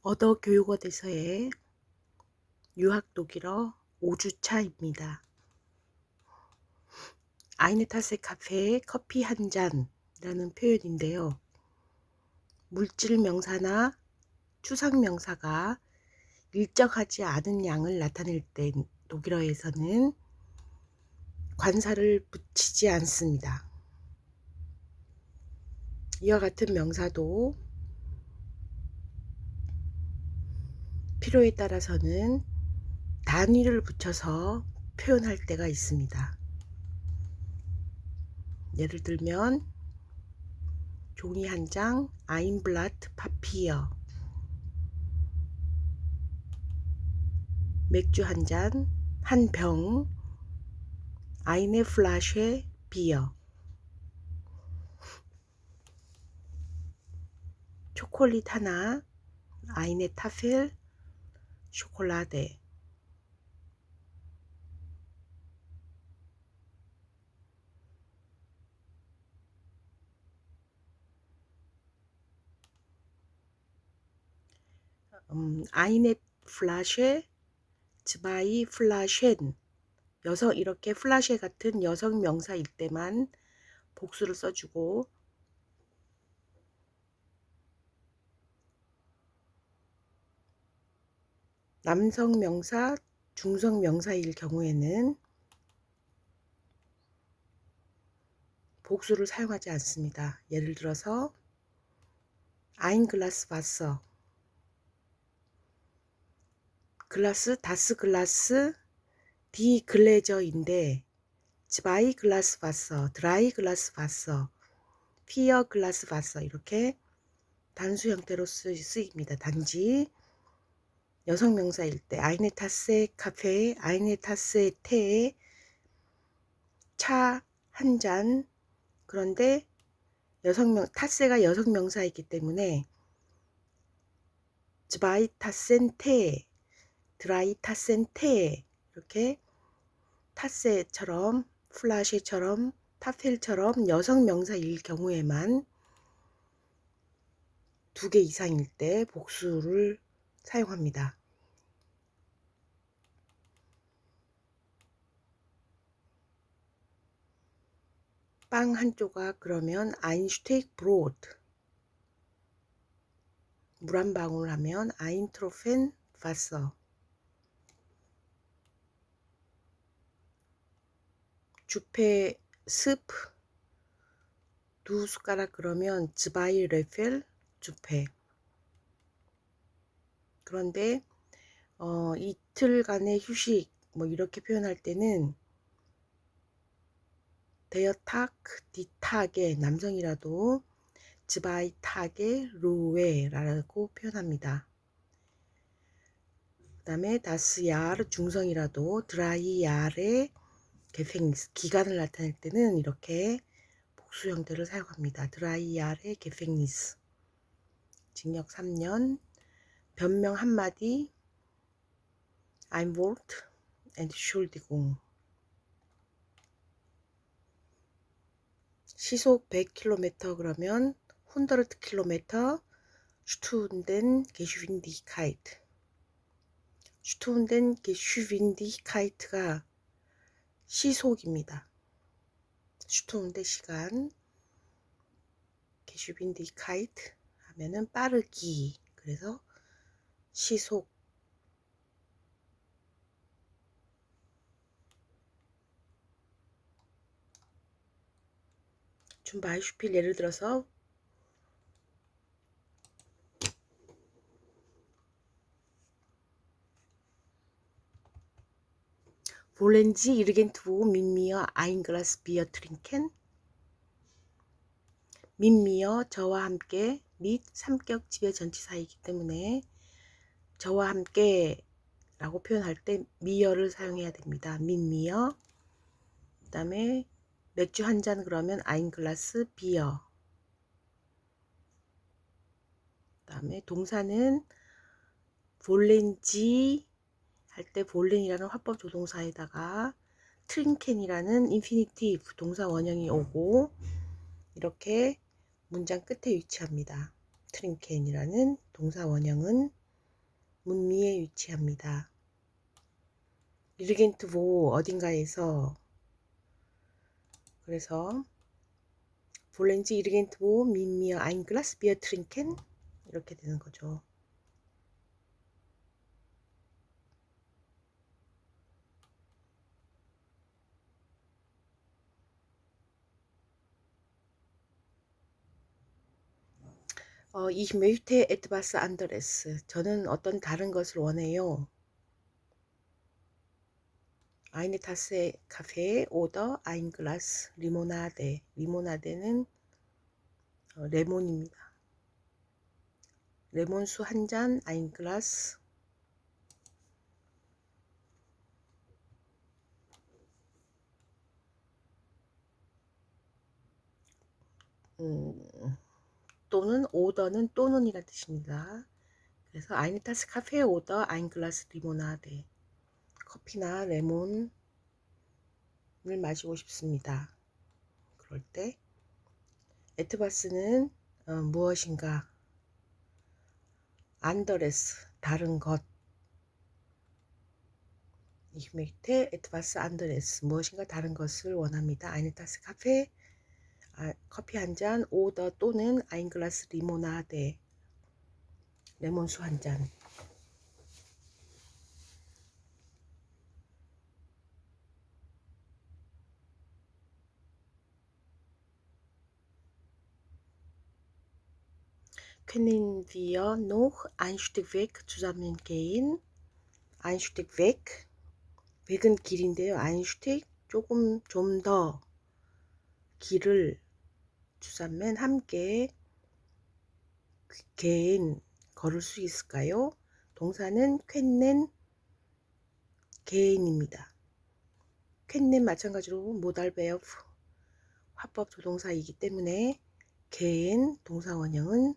얻어교육원에서의 유학 독일어 5주차입니다. 아이네 타세 카페에 커피 한 잔이라는 표현인데요. 물질 명사나 추상 명사가 일정하지 않은 양을 나타낼 때 독일어에서는 관사를 붙이지 않습니다. 이와 같은 명사도 필요에 따라서는 단위를 붙여서 표현할 때가 있습니다. 예를 들면 종이 한 장, ein Blatt Papier, 맥주 한 잔, 한 병, eine Flasche Bier, 초콜릿 하나, eine Tafel Schokolade, eine Flasche, zwei Flaschen, 이렇게 플라쉐 같은 여성 명사일 때만 복수를 써주고, 남성 명사, 중성 명사일 경우에는 복수를 사용하지 않습니다. 예를 들어서 ein Glas Wasser, 글라스, 다스 글라스, 디 글래저인데 zwei Glas Wasser, drei Glas Wasser, vier Glas Wasser 이렇게 단수 형태로 쓰입니다. 단지 여성 명사일 때 eine Tasse 카페, eine Tasse 테, 차 한 잔. 그런데 타세가 여성 명사이기 때문에 zwei Tassen Tee, drei Tassen Tee 이렇게 타세처럼, 플라시처럼, 타펠처럼 여성 명사일 경우에만 2개 이상일 때 복수를 사용합니다. 빵 한 조각 그러면 ein Stück Brot, 물 한 방울 하면 ein Tropfen Wasser, 주페 스프 2숟가락 그러면 zwei Löffel 주페. 그런데 이틀간의 휴식 이렇게 표현할 때는 der Tag, die Tage, 남성이라도 zwei Tage Ruhe라고 표현합니다. 그 다음에 das Jahr, 중성이라도 drei Jahre Gefängnis, 기간을 나타낼 때는 이렇게 복수 형태를 사용합니다. drei Jahre Gefängnis, 징역 3년, 변명 한마디, ein Wort, Entschuldigung. 시속 100km 그러면 100km, Stundengeschwindigkeit. Stundengeschwindigkeit가 시속입니다. Stunde 시간, Geschwindigkeit 하면은 빠르기. 그래서 시속. zum Beispiel 예를 들어서 Wollen Sie irgendwo mit mir ein Glas Bier trinken? mit mir, 저와 함께, mit 삼격 지배 전치사이기 때문에 저와 함께 라고 표현할 때 미어를 사용해야 됩니다. mit mir. 그 다음에 맥주 한 잔 그러면 ein Glas Bier. 그 다음에 동사는 wollen Sie 할 때 wollen이라는 화법 조동사에다가 trinken이라는 infinitive 동사 원형이 오고 이렇게 문장 끝에 위치합니다. trinken이라는 동사 원형은 문미에 위치합니다. 이르겐트보 어딘가에서, 그래서 볼렌지 이르겐트보 민미어 아인글라스 비어 트린켄 이렇게 되는 거죠. Ich möchte etwas anderes. 저는 어떤 다른 것을 원해요. Eine Tasse Kaffee oder ein Glas Limonade. 리모나데는 레몬입니다. 레몬수 한 잔, ein Glas. 또는 오더는 또는이란 뜻입니다. 그래서 eine Tasse Kaffee oder ein Glas Limonade. 커피나 레몬을 마시고 싶습니다. 그럴 때 에트바스는 무엇인가, 안더레스 다른 것, Ich möchte etwas anderes 무엇인가 다른 것을 원합니다. Eine Tasse Kaffee 커피 한 잔, oder 또는 ein Glas Limonade 레몬수 한 잔. Können wir noch ein Stück weg zusammen gehen? Ein Stück weg. weg은 길인데요. ein Stück 조금 좀 더 길을 zusammen 함께 gehen 걸을 수 있을까요? 동사는 können gehen입니다. können 마찬가지로 modal verb 화법 조동사이기 때문에 gehen 동사 원형은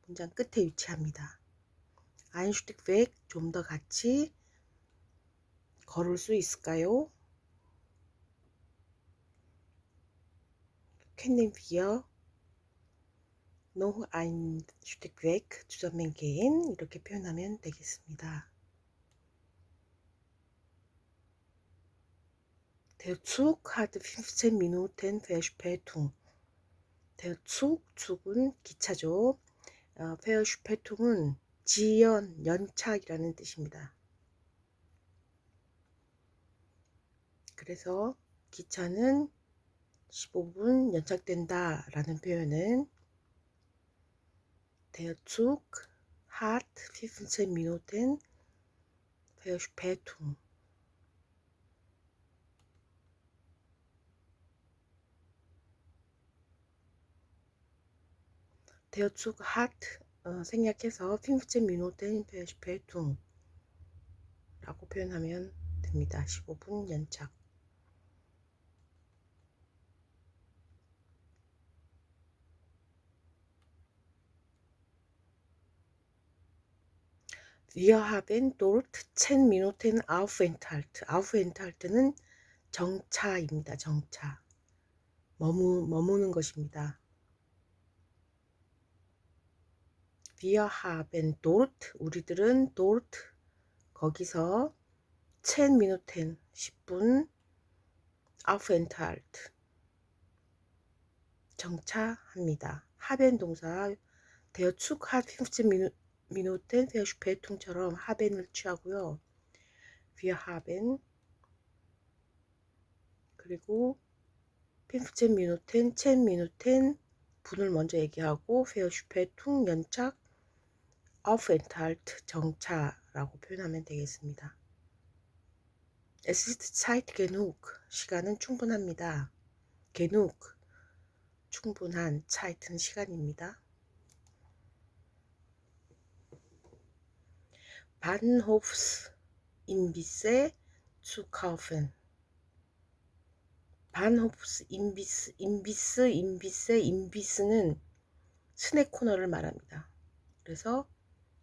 문장 끝에 위치합니다. ein Stück weg 좀 더 같이 걸을 수 있을까요? können wir noch ein Stück weg zusammen gehen 이렇게 표현하면 되겠습니다. Der Zug hat 15 Minuten Verspätung. Der Zug, 축은 기차죠. Verspätung은 지연, 연착이라는 뜻입니다. 그래서 기차는 15분 연착된다 라는 표현은 Der Zug hat 15 Minuten Verspätung. Der Zug hat 생략해서 15 Minuten Verspätung 라고 표현하면 됩니다. 15분 연착. Wir haben dort 10 Minuten Aufenthalt. Aufenthalt는 정차입니다. 정차. 머무는 것입니다. Wir haben dort, 우리들은 dort, 거기서 10 Minuten, 10분, Aufenthalt, 정차합니다. haben 동사, der Zug hat 15 Minuten Verspätung처럼 haben을 취하고요. Wir haben, 그리고 15 Minuten, 10 Minuten, 분을 먼저 얘기하고 Verspätung, 연착, Aufenthalt, 정차라고 표현하면 되겠습니다. Es ist Zeit genug, 시간은 충분합니다. genug, 충분한, Zeit는 시간입니다. Bahnhofsimbiss zu kaufen. Bahnhofsimbiss, 임비스는 스낵 코너를 말합니다. 그래서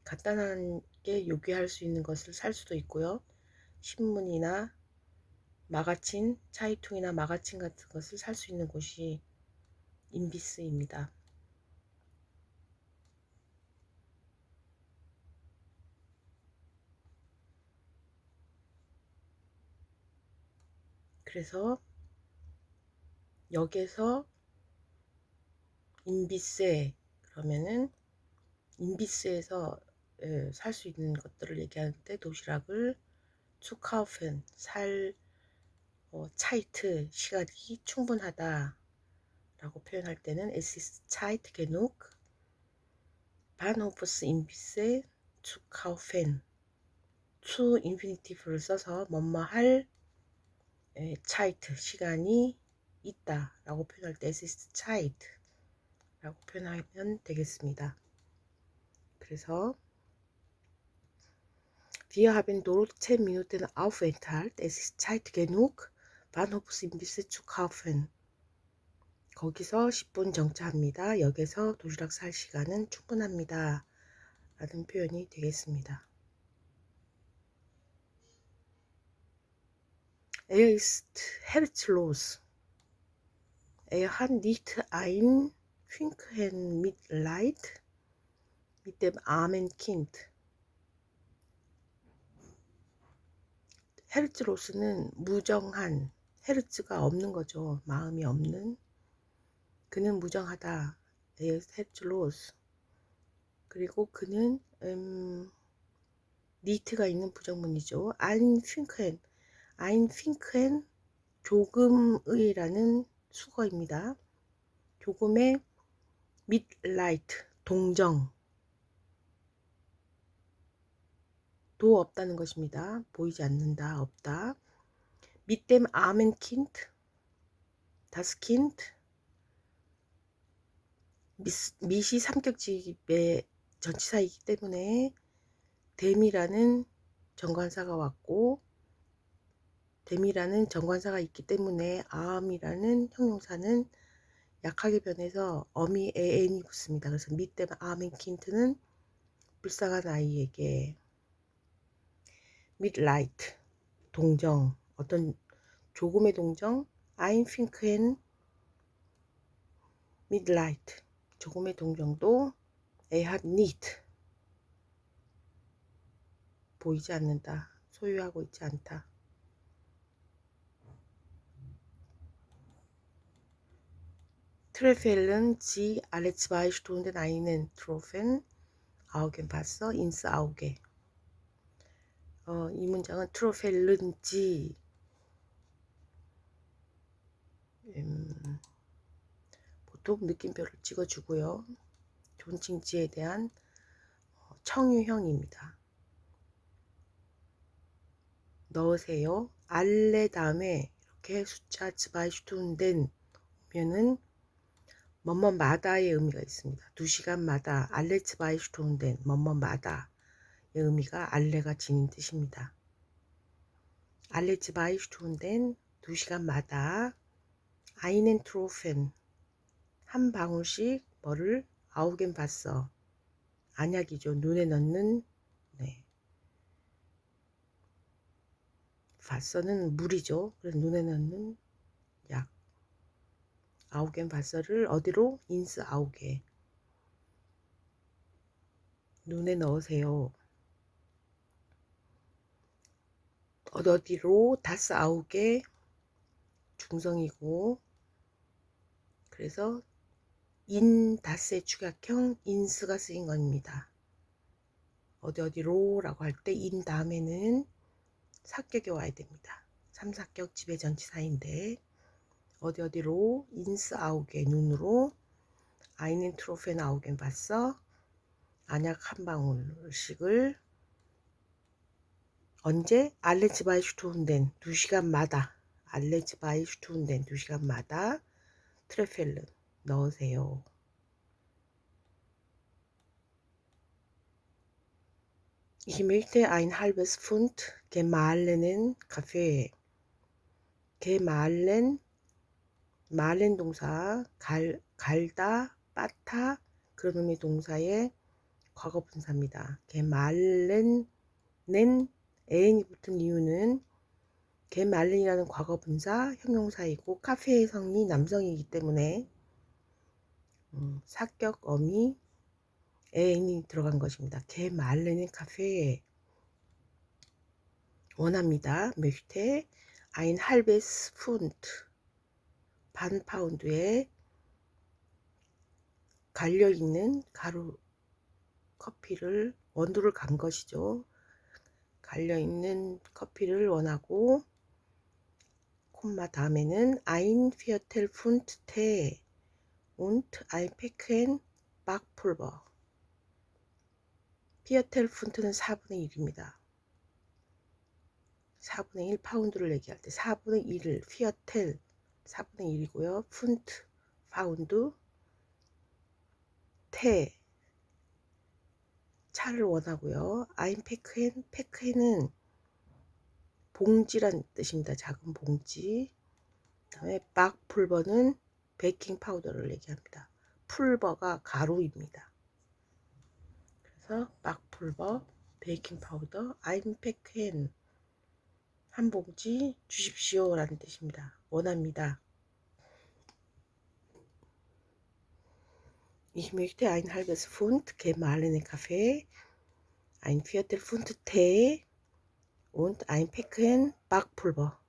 간단하게 요기할 수 있는 것을 살 수도 있고요. 신문이나 마가친, 차이퉁이나 마가친 같은 것을 살 수 있는 곳이 임비스입니다. 그래서 여기서 인비세 그러면은 인비스에서 살 수 있는 것들을 얘기하는데 도시락을 zu kaufen 차이트 시간이 충분하다 라고 표현할 때는 es ist Zeit genug Bahnhofs Imbisse zu kaufen to 인피니티브를 써서 뭐뭐 할 차이트 시간이 있다 라고 표현할 때 es ist Zeit 라고 표현하면 되겠습니다. 그래서 Wir haben dort 10 Minuten Aufenthalt. Es ist Zeit genug, Bahnhofsimbisse zu kaufen. 거기서 10분 정차합니다. 역에서 도시락 살 시간은 충분합니다. 라는 표현이 되겠습니다. Er ist herzlos. Er hat nicht ein Fünkchen Mitleid mit dem armen Kind. 헤르츠로스는 무정한, 헤르츠가 없는 거죠. 마음이 없는. 그는 무정하다. 헤르츠로스. 그리고 그는 니트가 있는 부정문이죠. ein Finken 조금의라는 수거입니다. 조금의 Mitleid 동정 도 없다는 것입니다. 보이지 않는다, 없다. Mit dem armen Kind, das Kind 미시 삼격집의 전치사이기 때문에 댐이라는 정관사가 왔고 댐이라는 정관사가 있기 때문에 암이라는 형용사는 약하게 변해서 어미 an이 붙습니다. 그래서 밑댐 아멘 킨트는 불쌍한 아이에게 mitleid 동정 어떤 조금의 동정 ein Finken mitleid 조금의 동정도 er hat nicht 보이지 않는다 소유하고 있지 않다. Treffen sie alle 2 Stunden einen Tropfen Augenwasser ins Auge. 이 문장은 트로펠른지 보통 느낌표를 찍어주고요. 존칭지에 대한 청유형입니다. 넣으세요. 알레 다음에 이렇게 숫자 츠바이슈툰덴 오면은 뭐뭐마다의 의미가 있습니다. 2시간마다 알레 츠바이슈툰덴 뭐뭐마다의 의미가 알레가 지닌 뜻입니다. 알레 츠바이슈툰덴 2시간마다 아이넨 트로펜 한 방울씩 뭐를 아우겐 봤어 안약이죠. 눈에 넣는 바서는 물이죠. 그래서 눈에 넣는 약 아우겐 바서를 어디로? 인스 아우게 눈에 넣으세요. 어디로? 다스 아우게 중성이고 그래서 인 다스의 축약형 인스가 쓰인 겁니다. 어디로 라고 할 때 인 다음에는 사격이 와야 됩니다. 3사격 지배전치사인데 어디로 인스 아우게 눈으로 아이넨 트로펜 아우겐 봤어 안약 한 방울씩을 언제? 알레츠바이슈투운덴 2시간마다 알레츠바이슈투운덴 2시간마다 트레펠른 넣으세요. Ich möchte ein halbes Pfund gemahlenen Kaffee. gemahlен 말렌 동사 갈다 빠타 그런 의미 동사의 과거 분사입니다. gemahlenen n이 붙은 이유는 gemahllen이라는 과거 분사 형용사이고 카페의 성이 남성이기 때문에 사격 어미 n이 들어간 것입니다. gemahlenen 카페에 원합니다. möchte ein halbes Pfund 반 파운드에 갈려있는 가루 커피를 원두를 간 것이죠. 갈려있는 커피를 원하고 콤마 다음에는 ein Viertelpfund Tee und ein Päckchen Backpulver. Viertelpfund는 4분의 1입니다. 4분의 1 파운드를 얘기할 때 4분의 1을 Viertel 4분의 1이고요. 푼트 파운드 테 차를 원하고요. ein Päckchen Päckchen은 봉지란 뜻입니다. 작은 봉지. 그다음에 Backpulver는 베이킹 파우더를 얘기합니다. 풀버가 가루입니다. 그래서 Backpulver 베이킹 파우더 ein Päckchen 한 봉지 주십시오 라는 뜻입니다. 원합니다. Ich möchte ein halbes Pfund gemahlenen Kaffee, ein Viertelpfund Tee und ein Päckchen Backpulver.